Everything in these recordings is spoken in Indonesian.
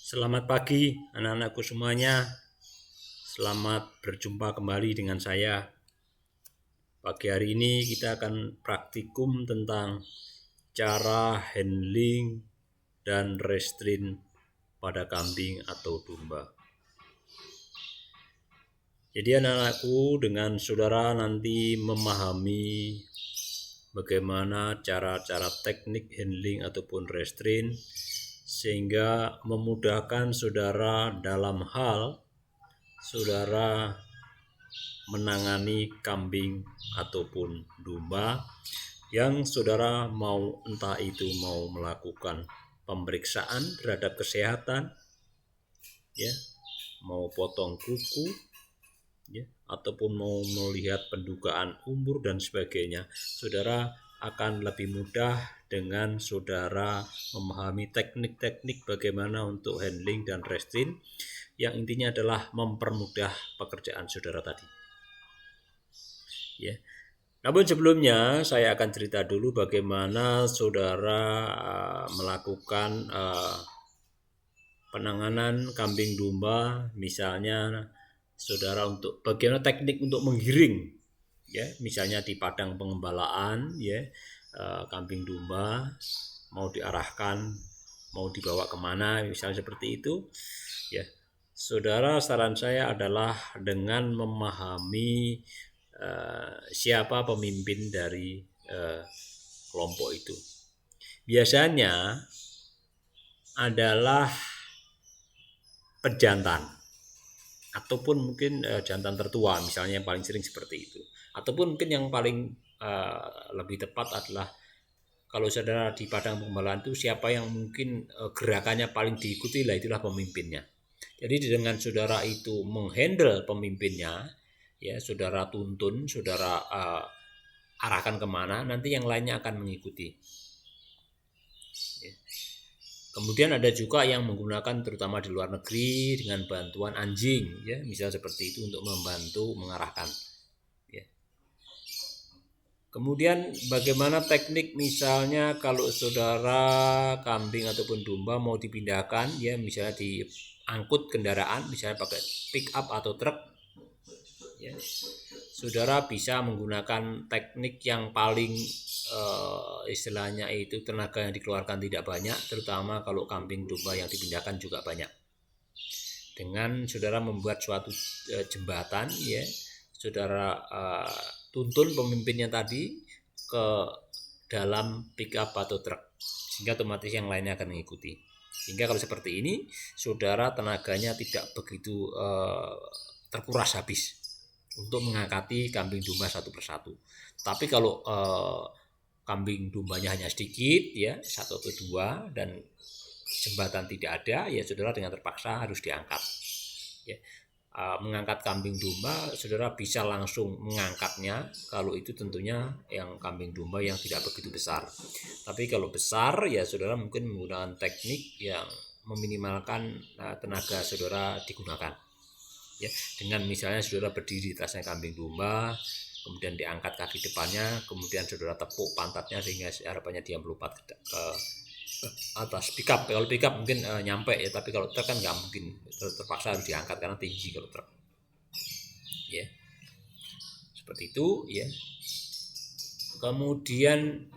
Selamat pagi anak-anakku semuanya. Selamat berjumpa kembali dengan saya. Pagi hari ini kita akan praktikum tentang cara handling dan restrain pada kambing atau domba. Jadi anak-anakku, dengan saudara nanti memahami bagaimana cara-cara teknik handling ataupun restrain sehingga memudahkan saudara dalam hal saudara menangani kambing ataupun domba yang saudara mau, entah itu mau melakukan pemeriksaan terhadap kesehatan, ya, mau potong kuku, ya, ataupun mau melihat pendugaan umur dan sebagainya, saudara akan lebih mudah dengan saudara memahami teknik-teknik bagaimana untuk handling dan restrain, yang intinya adalah mempermudah pekerjaan saudara tadi. Ya. Namun sebelumnya saya akan cerita dulu bagaimana saudara melakukan penanganan kambing domba, misalnya saudara untuk bagaimana teknik untuk menggiring, ya, misalnya di padang pengembalaan, ya, kambing domba mau diarahkan, mau dibawa kemana, misalnya seperti itu, ya. Saudara, saran saya adalah dengan memahami siapa pemimpin dari kelompok itu. Biasanya adalah pejantan ataupun mungkin jantan tertua, misalnya yang paling sering seperti itu. Ataupun mungkin yang paling lebih tepat adalah kalau saudara di padang pengembalaan itu siapa yang mungkin gerakannya paling diikuti, lah itulah pemimpinnya. Jadi dengan saudara itu menghandle pemimpinnya, ya, saudara tuntun, saudara arahkan kemana, nanti yang lainnya akan mengikuti. Ya. Kemudian ada juga yang menggunakan terutama di luar negeri dengan bantuan anjing, ya, misalnya seperti itu untuk membantu mengarahkan. Ya. Kemudian bagaimana teknik misalnya kalau saudara kambing ataupun domba mau dipindahkan, ya, misalnya diangkut kendaraan, misalnya pakai pick up atau truk, ya, saudara bisa menggunakan teknik yang paling istilahnya itu tenaga yang dikeluarkan tidak banyak, terutama kalau kambing domba yang dipindahkan juga banyak. Dengan saudara membuat suatu jembatan, ya, saudara tuntun pemimpinnya tadi ke dalam pick up atau truk, sehingga otomatis yang lainnya akan mengikuti. Sehingga kalau seperti ini, saudara tenaganya tidak begitu terkuras habis untuk mengangkati kambing domba satu persatu. Tapi kalau kambing dombanya hanya sedikit, ya, satu atau dua, dan jembatan tidak ada, ya saudara dengan terpaksa harus diangkat. Ya. Mengangkat kambing domba, saudara bisa langsung mengangkatnya kalau itu tentunya yang kambing domba yang tidak begitu besar. Tapi kalau besar, ya saudara mungkin menggunakan teknik yang meminimalkan tenaga saudara digunakan. Ya, dengan misalnya saudara berdiri di atasnya kambing domba, kemudian diangkat kaki depannya, kemudian saudara tepuk pantatnya sehingga harapannya dia melompat ke atas pickup. Kalau pickup mungkin nyampe, ya, tapi kalau truk kan nggak mungkin, terpaksa harus diangkat karena tinggi kalau truk. Ya, seperti itu, ya. Kemudian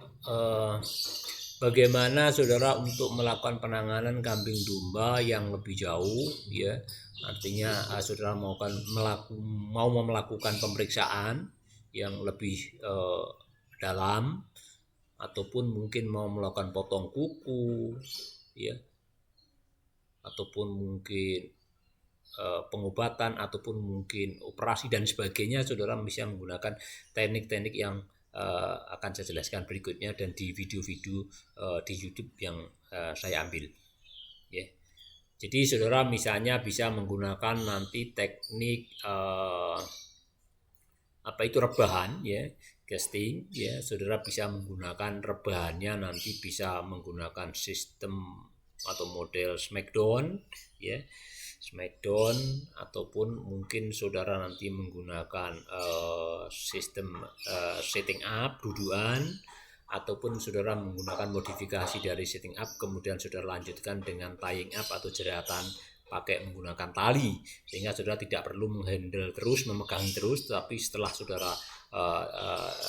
bagaimana saudara untuk melakukan penanganan kambing domba yang lebih jauh, ya, artinya saudara mau melakukan pemeriksaan yang lebih dalam, ataupun mungkin mau melakukan potong kuku, ya, ataupun mungkin pengobatan, ataupun mungkin operasi dan sebagainya, saudara bisa menggunakan teknik-teknik yang akan saya jelaskan berikutnya dan di video-video di YouTube yang saya ambil, ya. Jadi saudara misalnya bisa menggunakan nanti teknik rebahan, ya, casting, ya, saudara bisa menggunakan rebahannya nanti bisa menggunakan sistem atau model smackdown, ya, smackdown, ataupun mungkin saudara nanti menggunakan sistem setting up dudukan, ataupun saudara menggunakan modifikasi dari setting up, kemudian saudara lanjutkan dengan tying up atau jeratan pakai menggunakan tali, sehingga saudara tidak perlu menghandle terus, memegang terus, tapi setelah saudara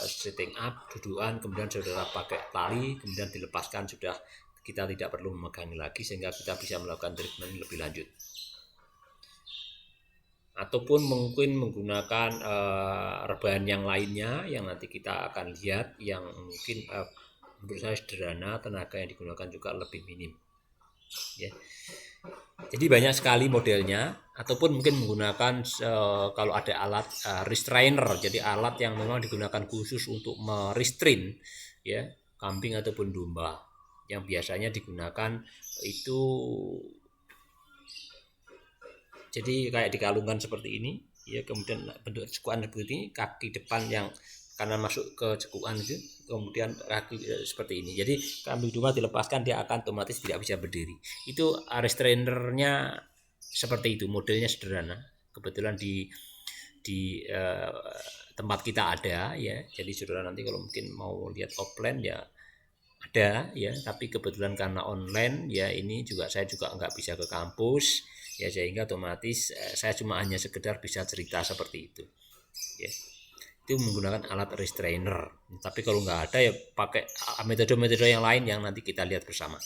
setting up dudukan, kemudian saudara pakai tali, kemudian dilepaskan, sudah kita tidak perlu memegang lagi, sehingga kita bisa melakukan treatment lebih lanjut. Ataupun mungkin menggunakan rebahan yang lainnya yang nanti kita akan lihat, yang mungkin menurut saya sederhana, tenaga yang digunakan juga lebih minim ya. Jadi banyak sekali modelnya, ataupun mungkin menggunakan kalau ada alat restrainer, jadi alat yang memang digunakan khusus untuk merestrain ya kambing ataupun domba, yang biasanya digunakan itu jadi kayak dikalungkan seperti ini ya, kemudian bentuk cekukan seperti ini, kaki depan yang kanan masuk ke cekukan itu, kemudian kaki seperti ini. Jadi kambing domba dilepaskan, dia akan otomatis tidak bisa berdiri. Itu restrainernya seperti itu, modelnya sederhana. Kebetulan di tempat kita ada ya. Jadi saudara nanti kalau mungkin mau lihat offline ya ada ya, tapi kebetulan karena online ya, ini juga saya juga nggak bisa ke kampus ya, sehingga otomatis saya cuma hanya sekedar bisa cerita seperti itu ya. Itu menggunakan alat restrainer, tapi kalau nggak ada ya pakai metode-metode yang lain yang nanti kita lihat bersama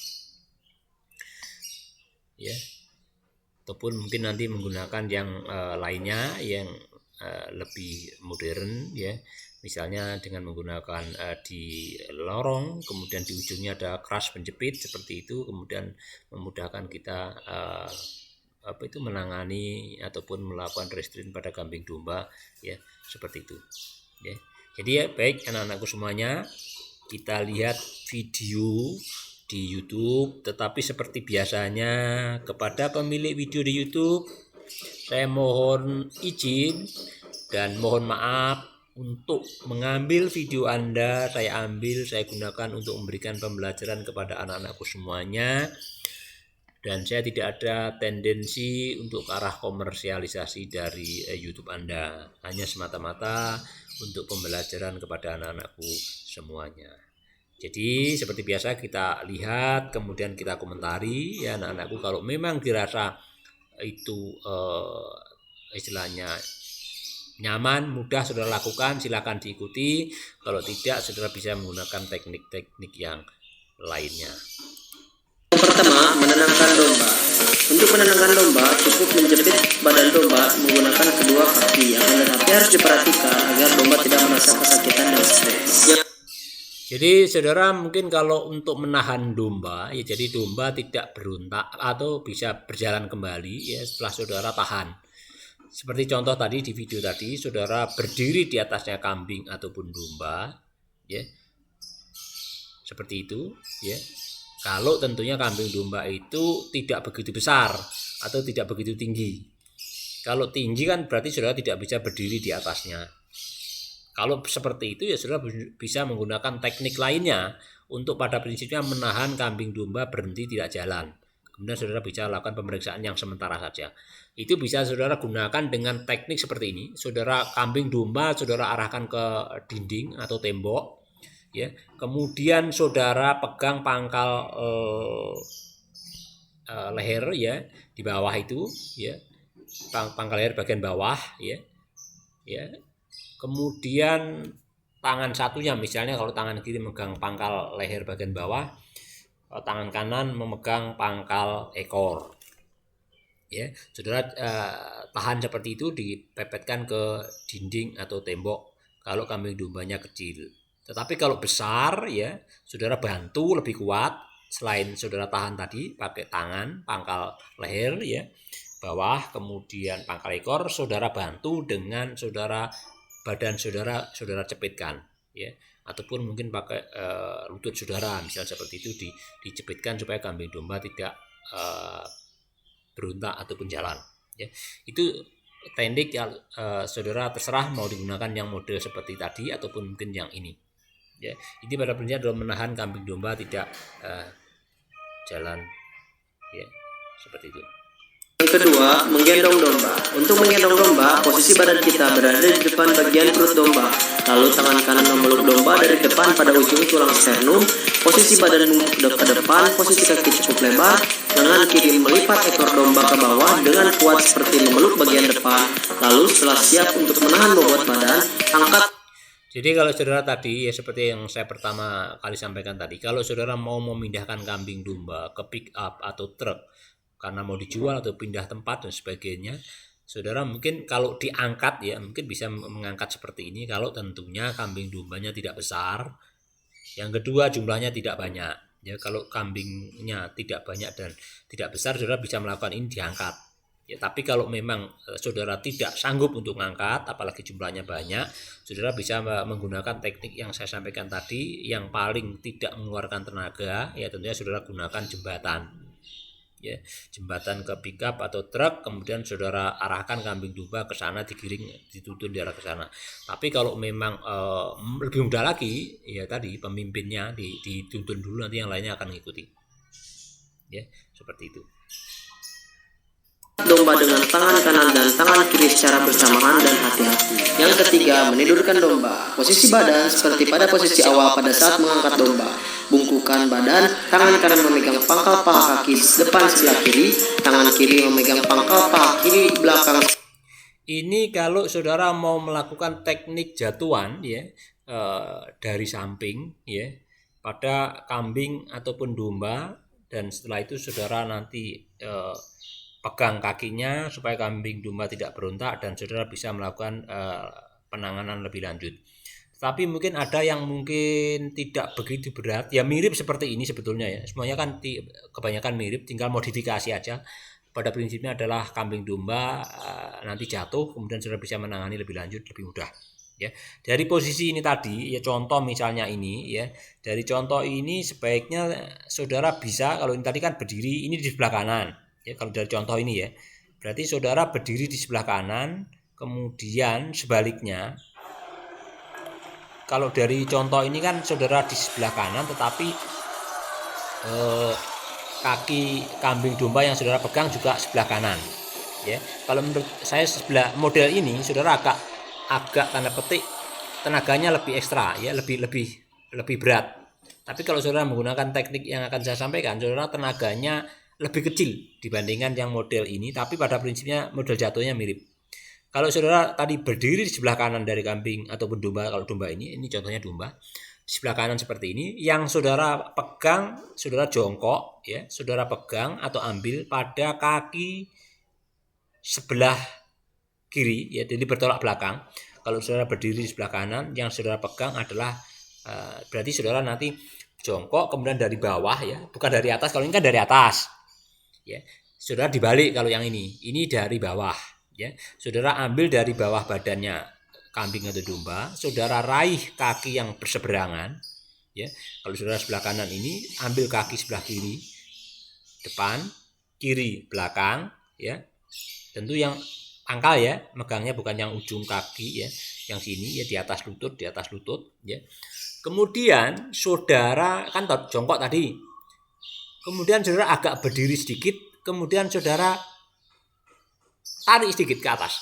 ya, ataupun mungkin nanti menggunakan yang lainnya yang lebih modern ya, misalnya dengan menggunakan di lorong, kemudian di ujungnya ada keras penjepit seperti itu, kemudian memudahkan kita menangani ataupun melakukan restrain pada kambing domba ya, seperti itu ya. Jadi ya baik anak-anakku semuanya, kita lihat video di YouTube, tetapi seperti biasanya kepada pemilik video di YouTube saya mohon izin dan mohon maaf untuk mengambil video Anda, saya gunakan untuk memberikan pembelajaran kepada anak-anakku semuanya, dan saya tidak ada tendensi untuk ke arah komersialisasi dari YouTube Anda, hanya semata-mata untuk pembelajaran kepada anak-anakku semuanya. Jadi seperti biasa kita lihat, kemudian kita komentari ya anak-anakku, kalau memang dirasa itu istilahnya nyaman, mudah, saudara lakukan, silakan diikuti. Kalau tidak, saudara bisa menggunakan teknik-teknik yang lainnya. Yang pertama, menenangkan domba. Untuk menenangkan domba, cukup menjepit badan domba menggunakan kedua kaki, akan tetapi harus diperhatikan agar domba tidak merasa kesakitan dan stres. Jadi saudara mungkin kalau untuk menahan domba ya, jadi domba tidak berontak atau bisa berjalan kembali ya setelah saudara tahan. Seperti contoh tadi di video tadi, saudara berdiri di atasnya kambing ataupun domba ya, seperti itu ya. Kalau tentunya kambing domba itu tidak begitu besar atau tidak begitu tinggi. Kalau tinggi kan berarti saudara tidak bisa berdiri di atasnya. Kalau seperti itu ya saudara bisa menggunakan teknik lainnya untuk pada prinsipnya menahan kambing domba berhenti tidak jalan. Kemudian saudara bisa lakukan pemeriksaan yang sementara saja. Itu bisa saudara gunakan dengan teknik seperti ini. Saudara kambing domba saudara arahkan ke dinding atau tembok ya. Kemudian saudara pegang pangkal leher ya di bawah itu ya. Pangkal leher bagian bawah ya. Ya. Kemudian tangan satunya, misalnya kalau tangan kiri memegang pangkal leher bagian bawah, tangan kanan memegang pangkal ekor ya, saudara tahan seperti itu, dipepetkan ke dinding atau tembok kalau kambing dombanya kecil. Tetapi kalau besar ya, saudara bantu lebih kuat, selain saudara tahan tadi pakai tangan pangkal leher ya bawah, kemudian pangkal ekor, saudara bantu dengan saudara badan saudara cepitkan ya, ataupun mungkin pakai lutut saudara misalnya seperti itu, dicepitkan supaya kambing domba tidak berontak ataupun jalan ya. Itu teknik yang saudara terserah mau digunakan yang model seperti tadi ataupun mungkin yang ini ya. Ini pada prinsipnya adalah menahan kambing domba tidak jalan ya, seperti itu. Yang kedua, menggendong domba. Untuk menggendong domba, posisi badan kita berada di depan bagian perut domba. Lalu tangan kanan memeluk domba dari depan pada ujung tulang sternum. Posisi badan menghadap ke depan, posisi kaki cukup lebar. Lengan kiri melipat ekor domba ke bawah dengan kuat seperti memeluk bagian depan. Lalu setelah siap untuk menahan bobot badan, angkat. Jadi kalau saudara tadi ya seperti yang saya pertama kali sampaikan tadi, kalau saudara mau memindahkan kambing domba ke pick up atau truk karena mau dijual atau pindah tempat dan sebagainya, saudara mungkin kalau diangkat ya mungkin bisa mengangkat seperti ini kalau tentunya kambing dombanya tidak besar. Yang kedua jumlahnya tidak banyak. Ya kalau kambingnya tidak banyak dan tidak besar, saudara bisa melakukan ini diangkat. Ya, tapi kalau memang saudara tidak sanggup untuk mengangkat, apalagi jumlahnya banyak, saudara bisa menggunakan teknik yang saya sampaikan tadi, yang paling tidak mengeluarkan tenaga, ya tentunya saudara gunakan jembatan. Ya, jembatan ke pickup atau truk, kemudian saudara arahkan kambing domba ke sana, digiring, dituntun di arah ke sana. Tapi kalau memang lebih mudah lagi, ya tadi pemimpinnya dituntun dulu, nanti yang lainnya akan mengikuti. Ya, seperti itu. Domba dengan tangan kanan dan tangan kiri secara bersamaan dan hati-hati. Yang ketiga, menidurkan domba. Posisi badan seperti pada posisi awal pada saat mengangkat domba. Bungkukan badan, tangan kanan memegang pangkal paha kaki depan sebelah kiri, tangan kiri memegang pangkal paha kiri belakang. Ini kalau saudara mau melakukan teknik jatuhan ya dari samping ya pada kambing ataupun domba, dan setelah itu saudara nanti pegang kakinya supaya kambing domba tidak berontak dan saudara bisa melakukan penanganan lebih lanjut. Tapi mungkin ada yang mungkin tidak begitu berat, ya mirip seperti ini sebetulnya ya. Semuanya kan kebanyakan mirip, tinggal modifikasi aja. Pada prinsipnya adalah kambing domba nanti jatuh, kemudian saudara bisa menangani lebih lanjut, lebih mudah. Ya, dari posisi ini tadi, ya contoh misalnya ini, ya dari contoh ini sebaiknya saudara bisa, kalau ini tadi kan berdiri, ini di sebelah kanan. Ya, kalau dari contoh ini ya, berarti saudara berdiri di sebelah kanan, kemudian sebaliknya, kalau dari contoh ini kan saudara di sebelah kanan, tetapi kaki kambing domba yang saudara pegang juga sebelah kanan. Ya, kalau menurut saya sebelah model ini saudara agak tanda petik tenaganya lebih ekstra ya, lebih berat. Tapi kalau saudara menggunakan teknik yang akan saya sampaikan, saudara tenaganya lebih kecil dibandingkan yang model ini, tapi pada prinsipnya model jatuhnya mirip. Kalau saudara tadi berdiri di sebelah kanan dari kambing ataupun domba, kalau domba ini contohnya domba, di sebelah kanan seperti ini, yang saudara pegang, saudara jongkok ya, saudara pegang atau ambil pada kaki sebelah kiri ya, jadi bertolak belakang. Kalau saudara berdiri di sebelah kanan, yang saudara pegang adalah berarti saudara nanti jongkok kemudian dari bawah ya, bukan dari atas. Kalau ini kan dari atas ya, saudara dibalik. Kalau yang ini dari bawah ya, saudara ambil dari bawah badannya kambing atau domba, saudara raih kaki yang berseberangan ya. Kalau saudara sebelah kanan ini, ambil kaki sebelah kiri depan, kiri belakang ya. Tentu yang pangkal ya, megangnya bukan yang ujung kaki ya, yang sini ya, di atas lutut ya. Kemudian saudara kan jongkok tadi, kemudian saudara agak berdiri sedikit, kemudian saudara tarik sedikit ke atas,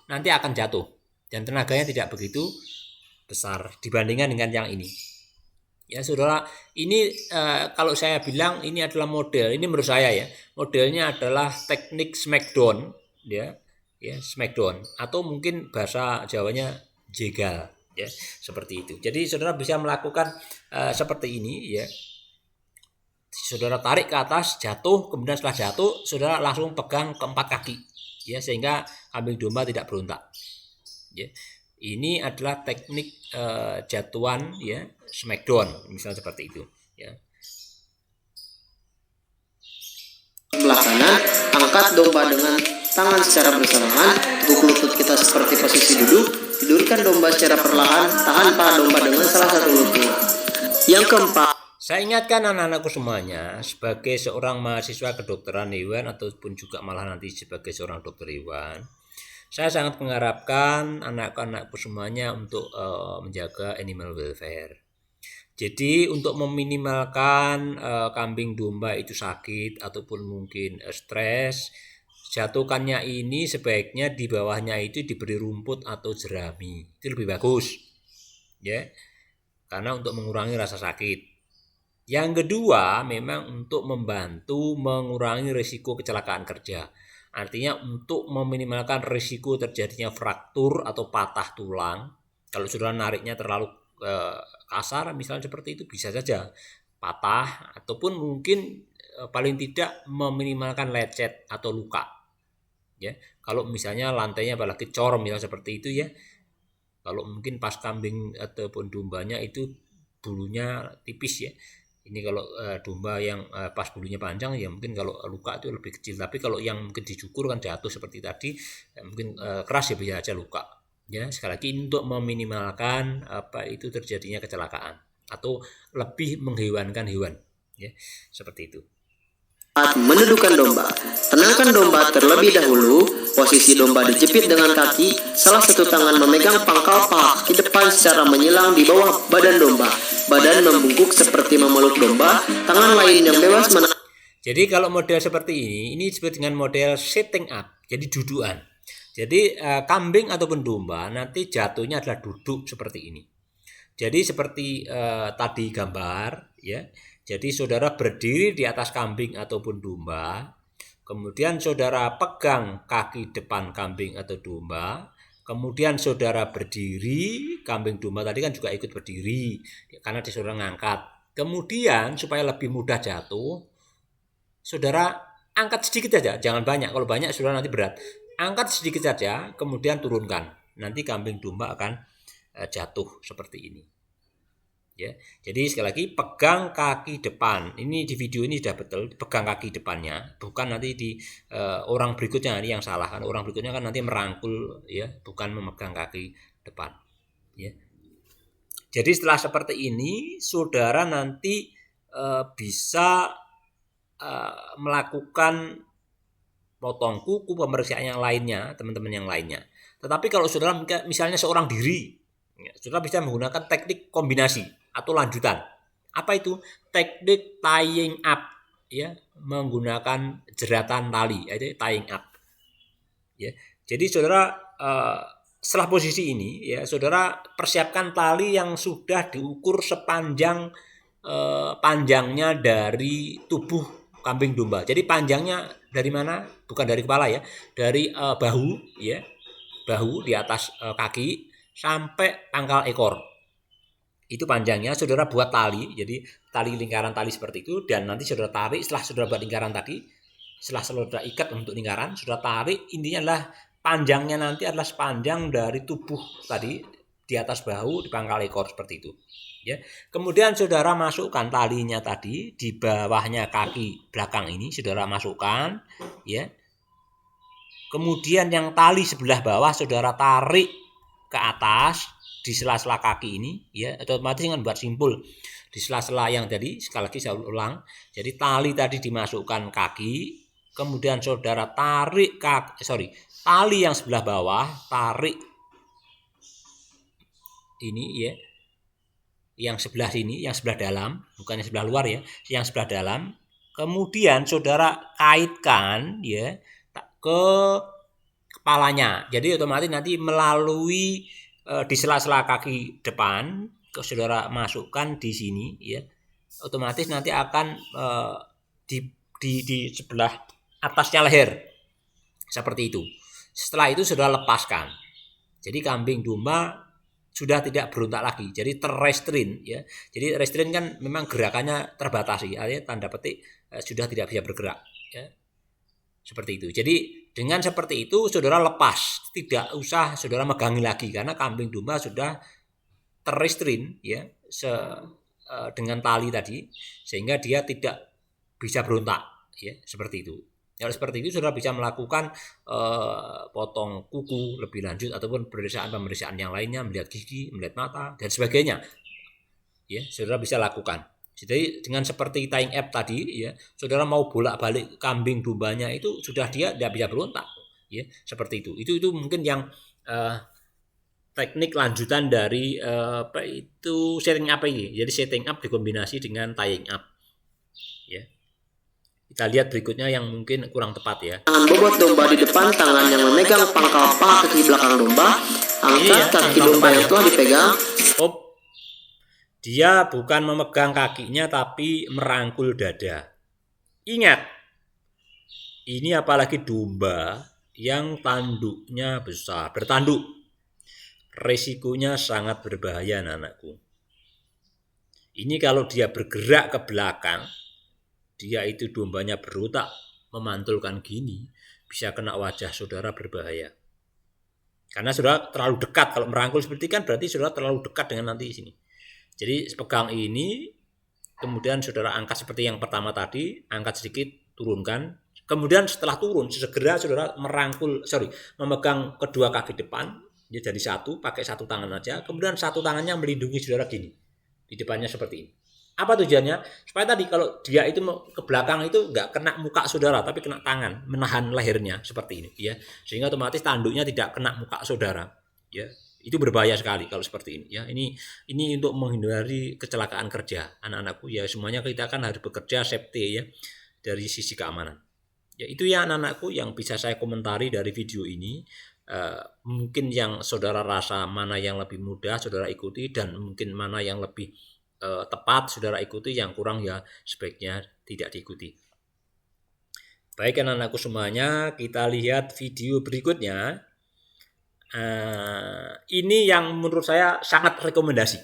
nanti akan jatuh dan tenaganya tidak begitu besar dibandingkan dengan yang ini. Ya saudara, ini kalau saya bilang ini adalah model, ini menurut saya ya, modelnya adalah teknik smackdown ya, smackdown, atau mungkin bahasa Jawanya jegal ya, seperti itu. Jadi saudara bisa melakukan seperti ini ya. Saudara tarik ke atas, jatuh, kemudian setelah jatuh saudara langsung pegang keempat kaki ya, sehingga kambing domba tidak berontak ya. Ini adalah teknik jatuhan ya, smackdown misalnya seperti itu ya. Sebelah kanan, angkat domba dengan tangan secara bersamaan, teguk lutut kita seperti posisi duduk, tidurkan domba secara perlahan, tahan paha domba dengan salah satu lutut. Yang keempat, saya ingatkan anak-anakku semuanya, sebagai seorang mahasiswa kedokteran hewan ataupun juga malah nanti sebagai seorang dokter hewan, saya sangat mengharapkan anak-anakku semuanya untuk menjaga animal welfare. Jadi untuk meminimalkan kambing domba itu sakit ataupun mungkin stres, jatuhkannya ini sebaiknya di bawahnya itu diberi rumput atau jerami, itu lebih bagus ya, karena untuk mengurangi rasa sakit. Yang kedua, memang untuk membantu mengurangi risiko kecelakaan kerja. Artinya untuk meminimalkan risiko terjadinya fraktur atau patah tulang. Kalau saudara nariknya terlalu kasar misalnya seperti itu, bisa saja patah ataupun mungkin paling tidak meminimalkan lecet atau luka. Ya, kalau misalnya lantainya apalagi cor misalnya seperti itu ya. Kalau mungkin pas kambing ataupun dombanya itu bulunya tipis ya. Ini kalau domba yang pas bulunya panjang ya mungkin kalau luka itu lebih kecil. Tapi kalau yang mungkin dicukur kan jatuh seperti tadi, mungkin keras ya bisa aja luka. Ya, sekali lagi untuk meminimalkan apa itu terjadinya kecelakaan atau lebih menghewankan hewan. Ya, seperti itu. Saat menundukkan domba, tenangkan domba terlebih dahulu. Posisi domba dijepit dengan kaki, salah satu tangan memegang pangkal paha kaki depan secara menyilang di bawah badan domba. Badan membungkuk seperti memeluk domba, tangan lain yang bebas Jadi kalau model seperti ini disebut dengan model sitting up, jadi dudukan. Jadi kambing ataupun domba nanti jatuhnya adalah duduk seperti ini. Jadi seperti tadi gambar ya. Jadi saudara berdiri di atas kambing ataupun domba, kemudian saudara pegang kaki depan kambing atau domba, kemudian saudara berdiri, kambing domba tadi kan juga ikut berdiri karena saudara ngangkat. Kemudian supaya lebih mudah jatuh, saudara angkat sedikit saja, jangan banyak. Kalau banyak saudara nanti berat. Angkat sedikit saja, kemudian turunkan. Nanti kambing domba akan jatuh seperti ini. Ya, jadi sekali lagi pegang kaki depan. Ini di video ini sudah betul, pegang kaki depannya, bukan nanti di orang berikutnya ini yang salah kan. Orang berikutnya kan nanti merangkul ya, bukan memegang kaki depan. Ya. Jadi setelah seperti ini, saudara nanti bisa melakukan potong kuku, pemeriksaan yang lainnya, teman-teman yang lainnya. Tetapi kalau saudara misalnya seorang diri, ya, saudara bisa menggunakan teknik kombinasi atau lanjutan. Apa itu? Teknik tying up, ya, menggunakan jeratan tali, yaitu tying up. Ya, jadi saudara setelah posisi ini, ya, saudara persiapkan tali yang sudah diukur sepanjang panjangnya dari tubuh kambing domba. Jadi panjangnya dari mana? Bukan dari kepala ya, dari bahu, ya, bahu di atas kaki sampai pangkal ekor. Itu panjangnya saudara buat tali, jadi tali lingkaran tali seperti itu, dan nanti saudara tarik. Setelah saudara buat lingkaran tadi, setelah saudara ikat untuk lingkaran, saudara tarik, intinya adalah panjangnya nanti adalah sepanjang dari tubuh tadi di atas bahu di pangkal ekor seperti itu. Ya. Kemudian saudara masukkan talinya tadi di bawahnya kaki belakang ini, saudara masukkan, ya. Kemudian yang tali sebelah bawah saudara tarik ke atas di sela-sela kaki ini, ya, otomatis kan buat simpul di sela-sela yang tadi. Sekali lagi saya ulang, jadi tali tadi dimasukkan kaki, kemudian saudara tarik tali yang sebelah bawah tarik ini, ya, yang sebelah sini, yang sebelah dalam, bukan yang sebelah luar ya, yang sebelah dalam. Kemudian saudara kaitkan, ya, ke kepalanya. Jadi otomatis nanti melalui di sela-sela kaki depan, saudara masukkan di sini, ya, otomatis nanti akan di sebelah atasnya leher seperti itu. Setelah itu saudara lepaskan. Jadi kambing domba sudah tidak berontak lagi, jadi terrestrain, ya. Jadi restrain kan memang gerakannya terbatasi, artinya tanda petik sudah tidak bisa bergerak, ya. Seperti itu. Jadi dengan seperti itu saudara lepas, tidak usah saudara megangi lagi karena kambing domba sudah terrestrain, ya, dengan tali tadi, sehingga dia tidak bisa berontak, ya, seperti itu. Kalau seperti itu saudara bisa melakukan potong kuku lebih lanjut ataupun pemeriksaan yang lainnya, melihat gigi, melihat mata dan sebagainya. Ya, saudara bisa lakukan. Jadi dengan seperti tying up tadi, ya, saudara mau bolak-balik kambing dombanya itu sudah dia tidak bisa berontak, ya, seperti itu. Itu mungkin yang teknik lanjutan dari apa itu setting up ini. Jadi setting up dikombinasi dengan tying up, ya. Kita lihat berikutnya yang mungkin kurang tepat ya. Tangan bobot domba di depan, tangan yang memegang pangkal paha kaki belakang domba. Angkat kaki domba yang telah dipegang. Dia bukan memegang kakinya tapi merangkul dada. Ingat, ini apalagi domba yang tanduknya besar, bertanduk. Resikonya sangat berbahaya anak-anakku. Ini kalau dia bergerak ke belakang, dia itu dombanya berotak memantulkan gini, bisa kena wajah saudara, berbahaya. Karena saudara terlalu dekat, kalau merangkul seperti kan berarti saudara terlalu dekat dengan nanti sini. Jadi pegang ini, kemudian saudara angkat seperti yang pertama tadi, angkat sedikit, turunkan. Kemudian setelah turun, segera saudara memegang kedua kaki depan, dia jadi satu, pakai satu tangan aja. Kemudian satu tangannya melindungi saudara gini, di depannya seperti ini. Apa tujuannya? Supaya tadi kalau dia itu ke belakang itu nggak kena muka saudara, tapi kena tangan, menahan lehernya seperti ini, ya. Sehingga otomatis tanduknya tidak kena muka saudara, ya. Itu berbahaya sekali kalau seperti ini, ya. Ini untuk menghindari kecelakaan kerja, anak-anakku, ya. Semuanya kita kan harus bekerja safety, ya, dari sisi keamanan. Ya, itu ya anak-anakku yang bisa saya komentari dari video ini. Mungkin yang saudara rasa mana yang lebih mudah saudara ikuti, dan mungkin mana yang lebih tepat saudara ikuti, yang kurang ya sebaiknya tidak diikuti. Baik anak-anakku semuanya, kita lihat video berikutnya. Ini yang menurut saya sangat rekomendasi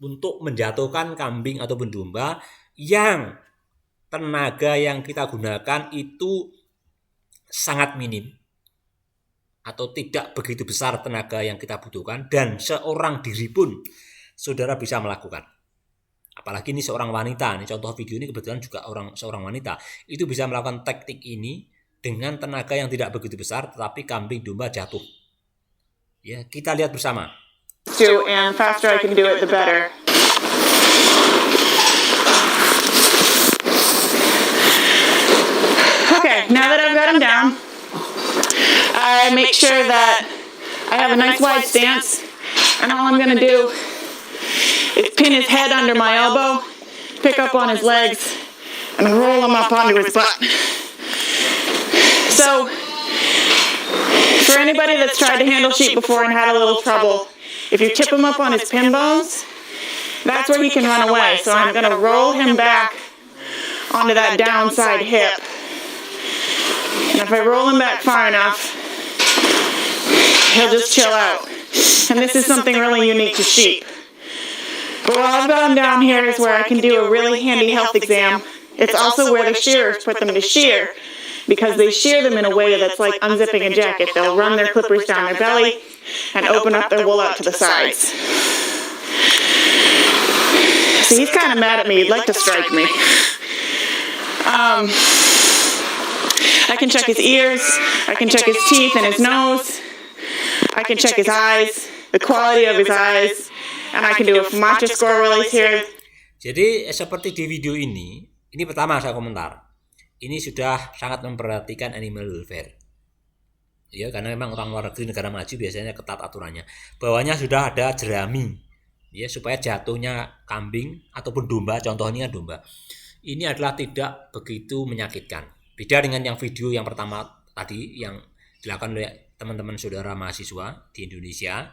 untuk menjatuhkan kambing ataupun domba yang tenaga yang kita gunakan itu sangat minim atau tidak begitu besar tenaga yang kita butuhkan, dan seorang diri pun saudara bisa melakukan. Apalagi ini seorang wanita, ini contoh video ini kebetulan juga seorang wanita, itu bisa melakukan teknik ini dengan tenaga yang tidak begitu besar, tetapi kambing domba jatuh. Ya, kita lihat bersama. And faster I can do it, the better. Okay, now that I've got him down, I make sure that I have a nice wide stance, and all I'm going to do is pin his head under my elbow, pick up on his legs, and roll him up onto his butt. So, for anybody that's tried to handle sheep before and had a little trouble, if you tip him up on his pin bones, that's where he can run away. So I'm going to roll him back onto that downside hip. And if I roll him back far enough, he'll just chill out. And this is something really unique to sheep. But while I've got him down here is where I can do a really handy health exam. It's also where the shearers put them to shear, because they shear them in a way that's like unzipping a jacket. They'll run their clippers down their belly and open up their wool out to the sides. So he's kind of mad at me. He'd like to strike me. I can check his ears. I can check his teeth and his nose. I can check his eyes, the quality of his eyes, and I can do a FOMACHA score release here. Jadi seperti di video ini pertama saya komentar. Ini sudah sangat memperhatikan animal welfare. Ya, karena memang orang luar negeri, negara maju biasanya ketat aturannya. Bawahnya sudah ada jerami. Ya, supaya jatuhnya kambing ataupun domba, contohnya domba, ini adalah tidak begitu menyakitkan. Beda dengan yang video yang pertama tadi yang dilakukan oleh teman-teman saudara mahasiswa di Indonesia,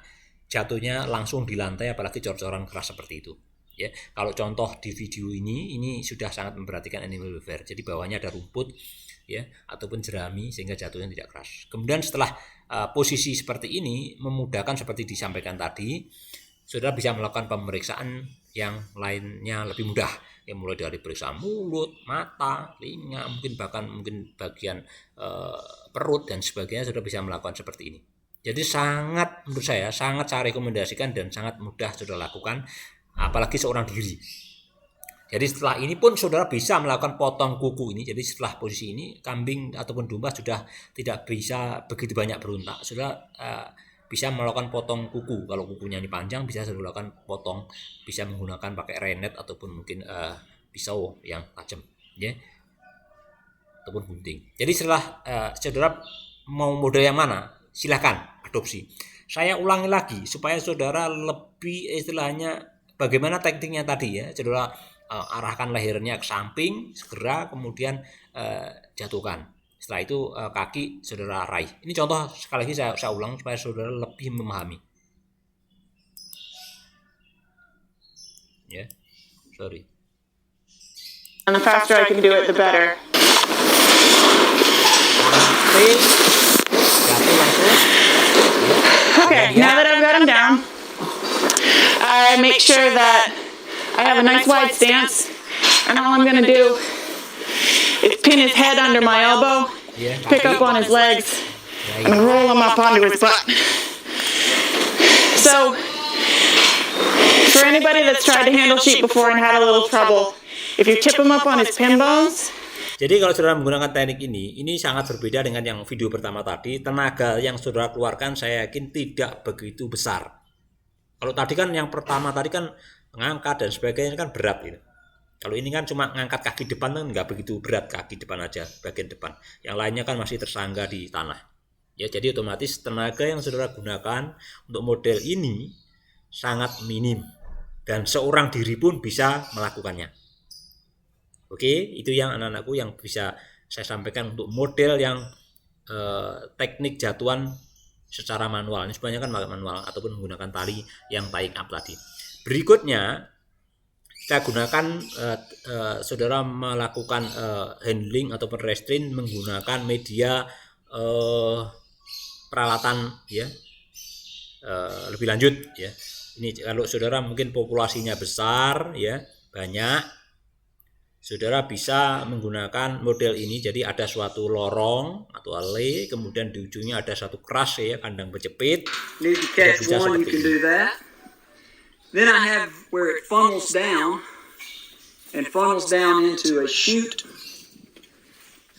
jatuhnya langsung di lantai, apalagi cor-coran keras seperti itu. Ya, kalau contoh di video ini sudah sangat memperhatikan animal welfare. Jadi bawahnya ada rumput, ya, ataupun jerami sehingga jatuhnya tidak keras. Kemudian setelah posisi seperti ini memudahkan seperti disampaikan tadi, saudara bisa melakukan pemeriksaan yang lainnya lebih mudah. Ya, mulai dari periksa mulut, mata, telinga, mungkin bagian perut dan sebagainya, saudara bisa melakukan seperti ini. Jadi menurut saya sangat saya rekomendasikan dan sangat mudah saudara lakukan, apalagi seorang diri. Jadi setelah ini pun saudara bisa melakukan potong kuku ini. Jadi setelah posisi ini kambing ataupun domba sudah tidak bisa begitu banyak berontak. Saudara bisa melakukan potong kuku. Kalau kukunya ini panjang bisa saudara lakukan potong. Bisa menggunakan pakai renet ataupun mungkin pisau yang tajam, ya, ataupun gunting. Jadi setelah saudara mau model yang mana, silahkan adopsi. Saya ulangi lagi supaya saudara lebih istilahnya bagaimana tekniknya tadi, ya. Saudara arahkan lehernya ke samping, segera kemudian jatuhkan. Setelah itu kaki saudara raih. Ini contoh, sekali lagi saya ulang supaya saudara lebih memahami. Ya, sorry. And the faster I can do it, the better. Sampai jatuh langsung. Okay, now that I've got him down, I make sure that I have a nice wide stance, and all I'm gonna do is pin his head under my elbow, Ya, pick up on his legs, and roll him up onto his butt. So, for anybody that's tried to handle sheep before and had a little trouble, if you tip him up on his pin bones. Jadi kalau saudara menggunakan teknik ini sangat berbeda dengan yang video pertama tadi. Tenaga yang saudara keluarkan saya yakin tidak begitu besar. Kalau tadi kan yang pertama tadi kan mengangkat dan sebagainya kan berat gitu. Kalau ini kan cuma ngangkat kaki depan kan nggak begitu berat, kaki depan aja, bagian depan. Yang lainnya kan masih tersangga di tanah. Ya, jadi otomatis tenaga yang saudara gunakan untuk model ini sangat minim dan seorang diri pun bisa melakukannya. Oke, itu yang anak-anakku yang bisa saya sampaikan untuk model yang teknik jatuhan secara manual. Ini sebenarnya kan manual ataupun menggunakan tali yang tying up tadi. Berikutnya kita gunakan saudara melakukan handling ataupun restrain menggunakan media peralatan ya lebih lanjut ya. Ini kalau saudara mungkin populasinya besar ya, banyak, saudara bisa menggunakan model ini. Jadi ada suatu lorong atau alley, kemudian di ujungnya ada satu keras ya, kandang berjepit. Need to catch one, you can do that. Then I have where it funnels down into a chute,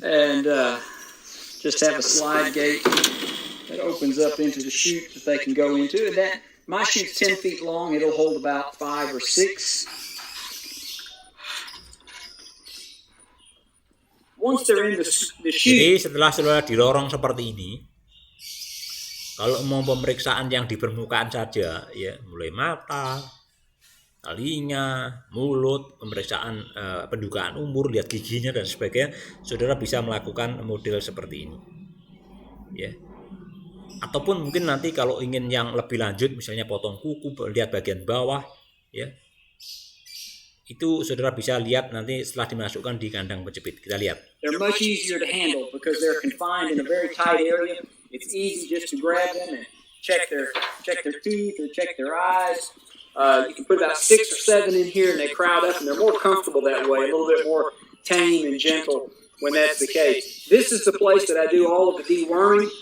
and just have a slide gate that opens up into the chute that they can go into. And that my chute's 10 feet long. It'll hold about 5 or 6. Once they're in the chute. Jadi setelah saudara di lorong seperti ini, kalau mau pemeriksaan yang di permukaan saja, ya mulai mata, telinga, mulut, pemeriksaan pendugaan umur, lihat giginya dan sebagainya, saudara bisa melakukan model seperti ini. Ya. Ataupun mungkin nanti kalau ingin yang lebih lanjut, misalnya potong kuku, lihat bagian bawah, ya. Itu saudara bisa lihat nanti setelah dimasukkan di kandang berjepit. Kita lihat. They're much easier to handle because they're confined in a very tight area. It's easy just to grab them and check their teeth or check their eyes. You can put about 6 or 7 in here and they crowd up and they're more comfortable that way, a little bit more tame and gentle when that's the case. This is the place that I do all of the deworming.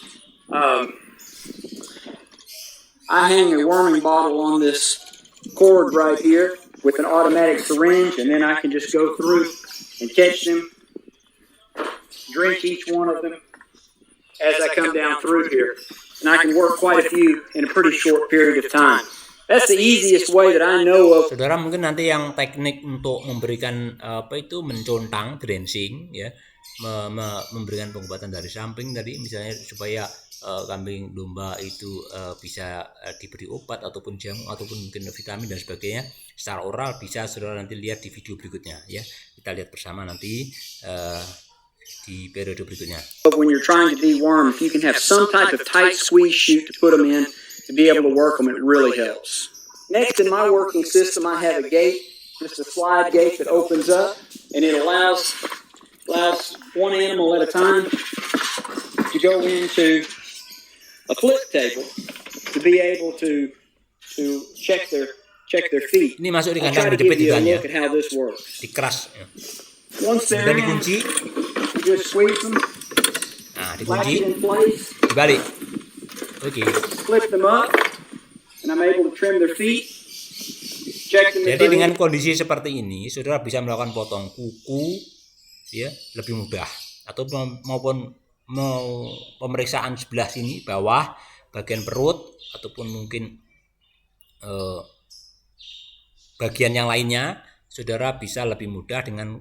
I hang a worming bottle on this cord right here with an automatic syringe, and then I can just go through and catch them, drink each one of them as I come down through here. And I can work quite a few in a pretty short period of time. That's the easiest way that I know of. Saudara mungkin nanti yang teknik untuk memberikan mencontang, drenching ya, memberikan pengobatan dari samping tadi misalnya supaya kambing domba itu bisa diberi obat ataupun jamu ataupun mungkin vitamin dan sebagainya secara oral, bisa saudara nanti lihat di video berikutnya ya. Kita lihat bersama nanti di periode berikutnya. But when you're trying to deworm, if you can have some type of tight squeeze chute to put them in to be able to work them, it really helps. Next in my working system, I have a gate, just a slide gate that opens up, and it allows one animal at a time to go into a flip table to be able to check their feet. Ini masuk di I'll kandang try to give berjepit you juga a ya, look at how this works. dikeras ya. Once they're Kemudian in, dikunci, you just squeeze them, nah latch dikunci, in place, dibalik. Oke. flip them up, and I'm able to trim their feet. Check them if Jadi they're dengan in. kondisi seperti ini, saudara bisa melakukan potong kuku ya lebih mudah, atau maupun mau pemeriksaan sebelah sini bawah bagian perut ataupun mungkin bagian yang lainnya, saudara bisa lebih mudah dengan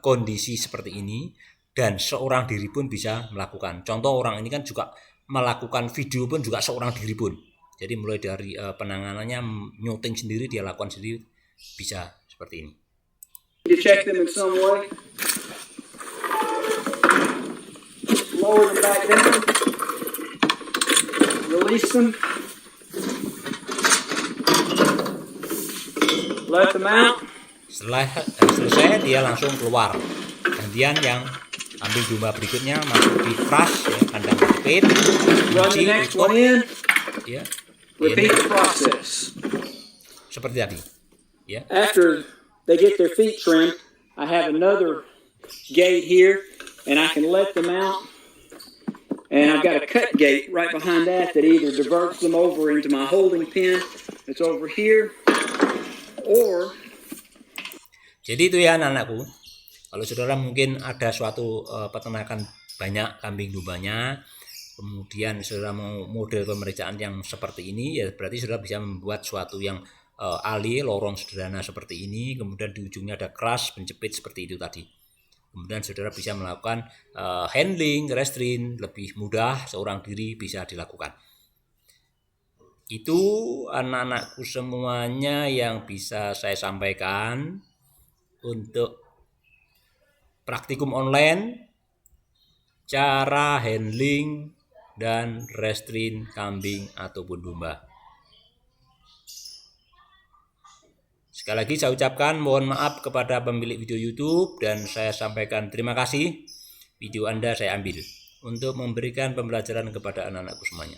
kondisi seperti ini dan seorang diri pun bisa melakukan. Contoh orang ini kan juga melakukan video pun juga seorang diri pun. Jadi mulai dari penanganannya, nyuting sendiri, dia lakukan sendiri, bisa seperti ini. You check them in some way. Lower them back down. Release them. Let them out. Setelah selesai dia langsung keluar. Kemudian yang kambing domba berikutnya masuk di crush ya, kandang jepit, Run the next one in. ya. Repeat Ini the process. seperti tadi. Ya. After they get their feet trimmed, I have another gate here, and I can let them out. And I've got a cut gate right behind that either diverts them over into my holding pen that's over here, or Jadi itu ya anak-anakku. Kalau saudara mungkin ada suatu peternakan banyak kambing dombanya, kemudian saudara mau model pemeriksaan yang seperti ini, ya berarti saudara bisa membuat suatu yang lorong sederhana seperti ini, kemudian di ujungnya ada crush penjepit seperti itu tadi. Kemudian saudara bisa melakukan handling, restrain lebih mudah, seorang diri bisa dilakukan. Itu anak-anakku semuanya yang bisa saya sampaikan untuk praktikum online, cara handling dan restrain kambing ataupun domba. Sekali lagi saya ucapkan mohon maaf kepada pemilik video YouTube dan saya sampaikan terima kasih. Video Anda saya ambil untuk memberikan pembelajaran kepada anak-anakku semuanya.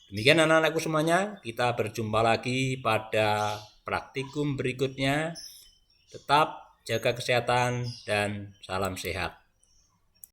Demikian anak-anakku semuanya, kita berjumpa lagi pada praktikum berikutnya. Tetap jaga kesehatan dan salam sehat.